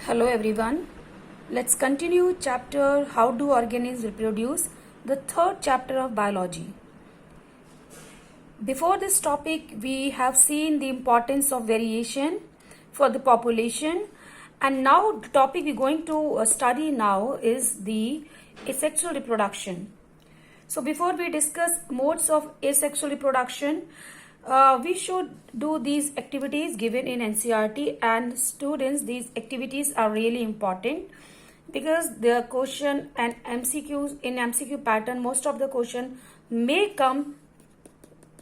Hello everyone. Let's continue chapter How do organisms reproduce, the third chapter of biology. Before this topic, we have seen the importance of variation for the population, and now the topic we're going to study now is the asexual reproduction. So before we discuss modes of asexual reproduction, we should do these activities given in NCERT, and students, these activities are really important because the question and MCQs in MCQ pattern, most of the question may come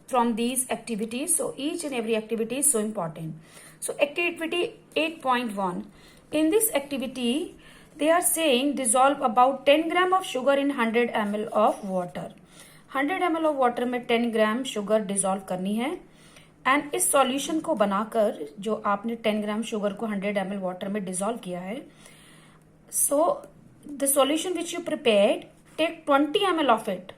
from these activities. So each and every activity is so important. So activity 8.1, in this activity they are saying dissolve about 10 gram of sugar in 100 ml of water. 100 ml of water में 10 gram sugar dissolve करनी है and इस solution को बनाकर जो आपने 10 gram sugar को 100 ml water में डिजोल्व किया है, so the solution which you prepared, take 20 ml of it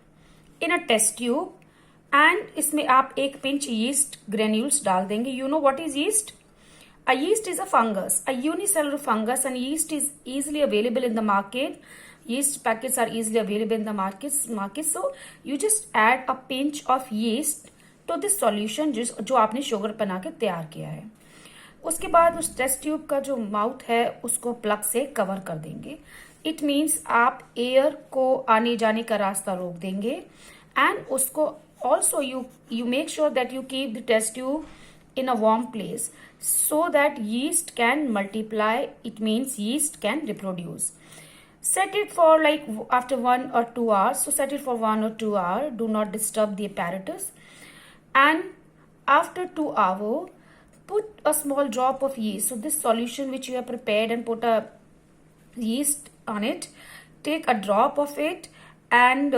in a test tube and इसमें आप एक पिंच यीस्ट ग्रेन्यूल्स डाल देंगे. You know what is yeast? A yeast is a fungus, a unicellular fungus, and yeast is easily available in the market. Yeast packets are easily available in the market. So you just add a pinch of yeast to this solution जो आपने sugar बना के तैयार किया है. उसके बाद उस टेस्ट ट्यूब का जो माउथ है उसको प्लग से कवर कर देंगे. इट मीन्स आप एयर को आने जाने का रास्ता रोक देंगे एंड उसको also you make sure that you keep the test tube in a warm place so that yeast can multiply. It means yeast can reproduce. Set it for like after 1 or 2 hours. So set it for 1 or 2 hours. Do not disturb the apparatus. And after 2 hours, put a small drop of yeast. So this solution which you have prepared and put a yeast on it, take a drop of it and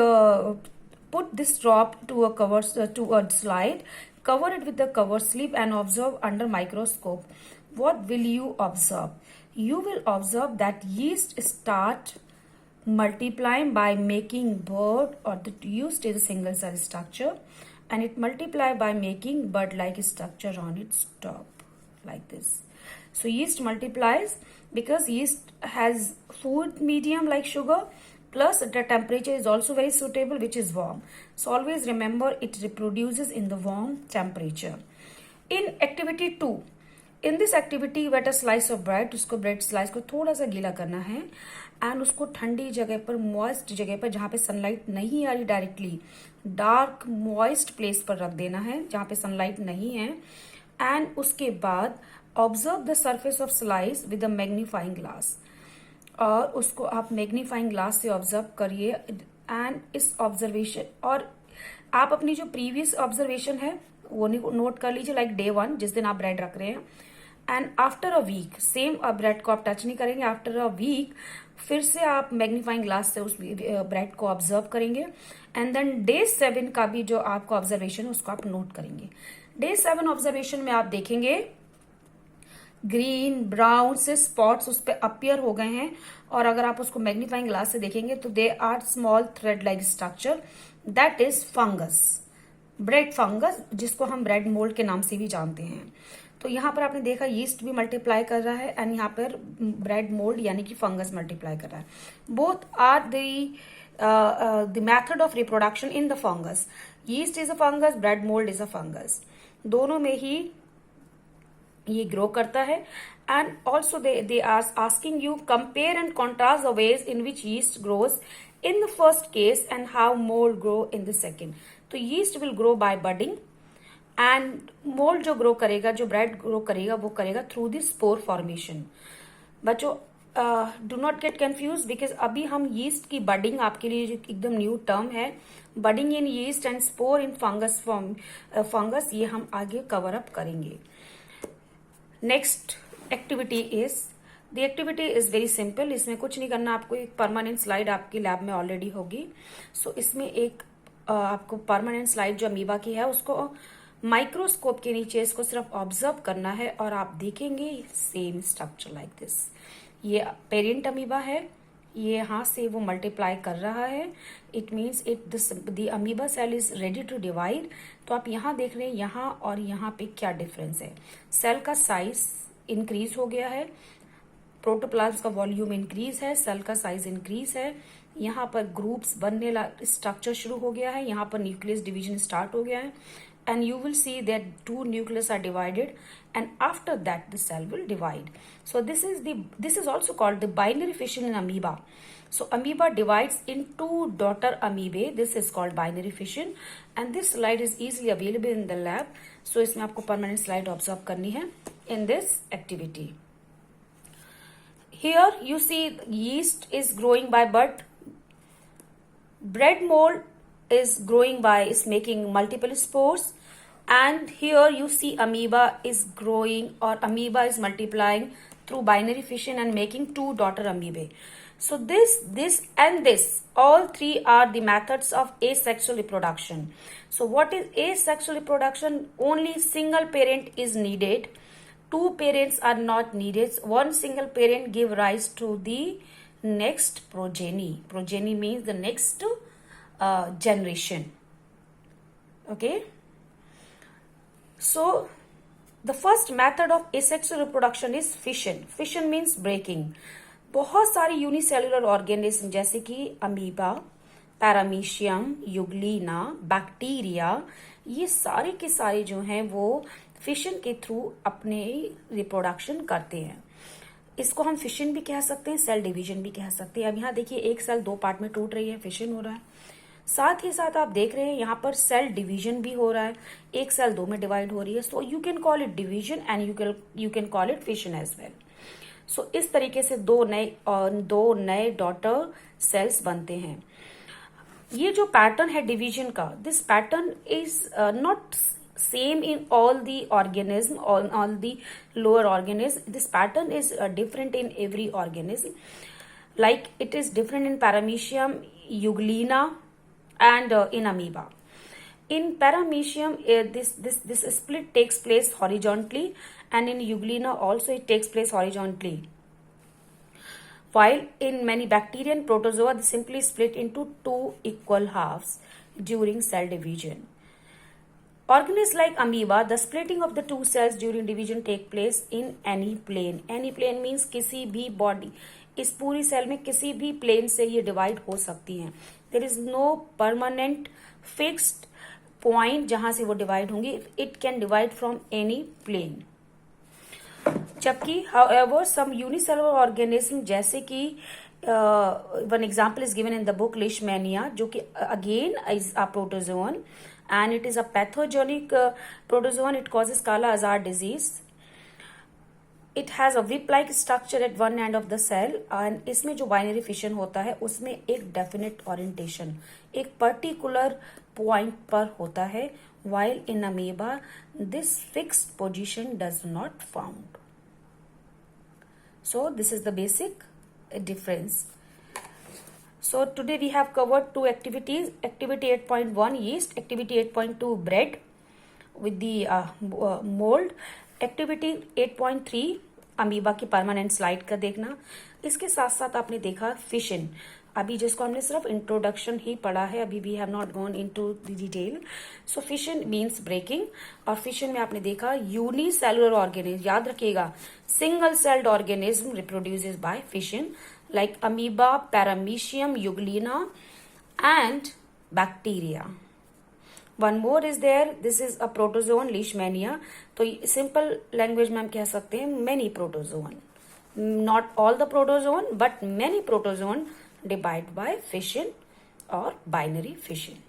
put this drop to a cover to a slide. Cover it with the cover slip and observe under microscope. What will you observe? You will observe that yeast start multiplying by making bud, or the yeast is a single cell structure and it multiply by making bud like structure on its top like this. So yeast multiplies because yeast has food medium like sugar, plus the temperature is also very suitable, which is warm. So always remember it reproduces in the warm temperature. In activity 2, in this activity wet a slice of bread. उसको bread slice को थोड़ा सा गीला करना है and उसको ठंडी जगह पर, मॉइस्ट जगह पर, जहाँ पे सनलाइट नहीं आ रही डायरेक्टली, डार्क मॉइस्ट प्लेस पर रख देना है जहाँ पे सनलाइट नहीं है. एंड उसके बाद observe the surface of slice with a magnifying glass, और उसको आप मैग्नीफाइंग ग्लास से ऑब्जर्व करिए. एंड इस ऑब्जर्वेशन, और आप अपनी जो प्रीवियस ऑब्जर्वेशन है वो नोट कर लीजिए, लाइक डे 1 जिस दिन आप ब्रेड रख रहे हैं. And after a week same bread को आप टच नहीं करेंगे. आफ्टर अ वीक फिर से आप मैग्नीफाइंग ग्लास से उस ब्रेड को ऑब्जर्व करेंगे एंड देन डे 7 का भी जो आपका ऑब्जर्वेशन है उसको आप नोट करेंगे. डे 7 ऑब्जर्वेशन में आप देखेंगे ग्रीन ब्राउन से स्पॉट्स उस पर अपियर हो गए हैं, और अगर आप उसको मैग्नीफाइंग ग्लास से देखेंगे तो they are small thread like structure. That is fungus, bread fungus, जिसको हम ब्रेड मोल्ड के नाम से भी जानते हैं. तो यहाँ पर आपने देखा यीस्ट भी मल्टीप्लाई कर रहा है एंड यहाँ पर ब्रेड मोल्ड यानी कि फंगस मल्टीप्लाई कर रहा है. Both are the method of reproduction in the fungus. Yeast is a fungus, bread mould is a fungus. दोनों में ही ये ग्रो करता है. And also they are asking you compare and contrast the ways in which yeast grows in the first case and how mould grow in the second. तो yeast will grow by budding and mould जो grow करेगा, जो bread grow करेगा, वो करेगा through the spore formation. बच्चों do not get confuse because अभी हम यीस्ट की बडिंग, आपके लिए जो एकदम न्यू टर्म है, budding in yeast and spore in fungus fungus, ये हम आगे कवर अप करेंगे. Next activity is, the activity is very simple. इसमें कुछ नहीं करना आपको. एक परमानेंट स्लाइड आपकी लैब में ऑलरेडी होगी. सो इसमें एक आपको परमानेंट स्लाइड जो अमीबा की है उसको माइक्रोस्कोप के नीचे इसको सिर्फ ऑब्जर्व करना है और आप देखेंगे सेम स्ट्रक्चर लाइक दिस. ये पेरेंट अमीबा है, ये यहाँ से वो मल्टीप्लाई कर रहा है. It means the amoeba cell is ready to divide. तो आप यहाँ देख रहे हैं यहाँ और यहाँ पे क्या डिफरेंस है. सेल का साइज इंक्रीज हो गया है प्रोटोप्लाज्म का वॉल्यूम इंक्रीज है, सेल का साइज इंक्रीज है, यहाँ पर ग्रुप्स बनने स्ट्रक्चर शुरू हो गया है, यहाँ पर न्यूक्लियस डिवीजन स्टार्ट हो गया है, and you will see that two nucleus are divided, and after that the cell will divide. So this is also called the binary fission in amoeba. So amoeba divides in two daughter amoebae. This is called binary fission, and this slide is easily available in the lab. So इसमें आपको permanent slide observe करनी है in this activity. Here you see yeast is growing by bud. Bread mold is growing by is making multiple spores, and here you see amoeba is growing, or amoeba is multiplying through binary fission and making two daughter amoebae. So this and this, all three are the methods of asexual reproduction. So what is asexual reproduction? Only single parent is needed. Two parents are not needed. One single parent give rise to the next progeny. Progeny means the next generation. Okay, so the first method of asexual reproduction is fission. Fission means breaking. बहुत सारी unicellular organism जैसे कि amoeba, paramecium, युग्लिना, bacteria, ये सारे के सारे जो हैं वो फिशन के थ्रू अपने रिप्रोडक्शन करते हैं. इसको हम फिशन भी कह सकते हैं, सेल डिवीजन भी कह सकते हैं. अब यहाँ देखिए एक सेल दो पार्ट में टूट रही है, फिशन हो रहा है. साथ ही साथ आप देख रहे हैं यहाँ पर सेल डिवीजन भी हो रहा है, एक सेल दो में डिवाइड हो रही है. So you can call it division and you can call it fission as well. So इस तरीके से दो नए डॉटर सेल्स बनते हैं. ये जो पैटर्न है डिवीजन का, this pattern is not same in all the organism, all the lower organism. This pattern is different in every organism. Like it is different in paramecium, euglena, and in amoeba. In paramecium, this split takes place horizontally, and in euglena also it takes place horizontally. While in many bacteria and protozoa, they simply split into two equal halves during cell division. Organisms like amoeba, the splitting of the two cells during division take place in any plane. Any plane means किसी भी body. इस पूरी cell में किसी भी plane से ये divide हो सकती हैं. There is no permanent fixed point जहां से वो डिवाइड होंगी. It can divide from any plane. जबकि however some unicellular organism जैसे कि one example is given in the book Leishmania, जो कि again is a protozoan, and it is a pathogenic protozoan. It causes Kala-Azar disease. It has a whip-like structure at one end of the cell, and इसमें जो binary fission होता है उसमें एक definite orientation, एक particular point पर होता है, while in amoeba this fixed position does not found. So this is the basic difference. So today we have covered two activities. Activity 8.1 yeast, activity 8.2 bread with the mold, activity 8.3 amoeba की permanent slide का देखना. इसके साथ साथ आपने देखा fission, अभी जिसको हमने सिर्फ इंट्रोडक्शन ही पढ़ा है, अभी we have not gone into the detail. So fission means breaking, और फिशन में आपने देखा यूनिसेलुलर ऑर्गेनिज्म. याद रखिएगा, single celled organism reproduces by fission like amoeba, paramecium, euglena, and bacteria. One more is there. This is a protozoan, Leishmania. तो simple language में हम कह सकते हैं many protozoan. Not all the protozoan, but many protozoan divide by fission or binary fission.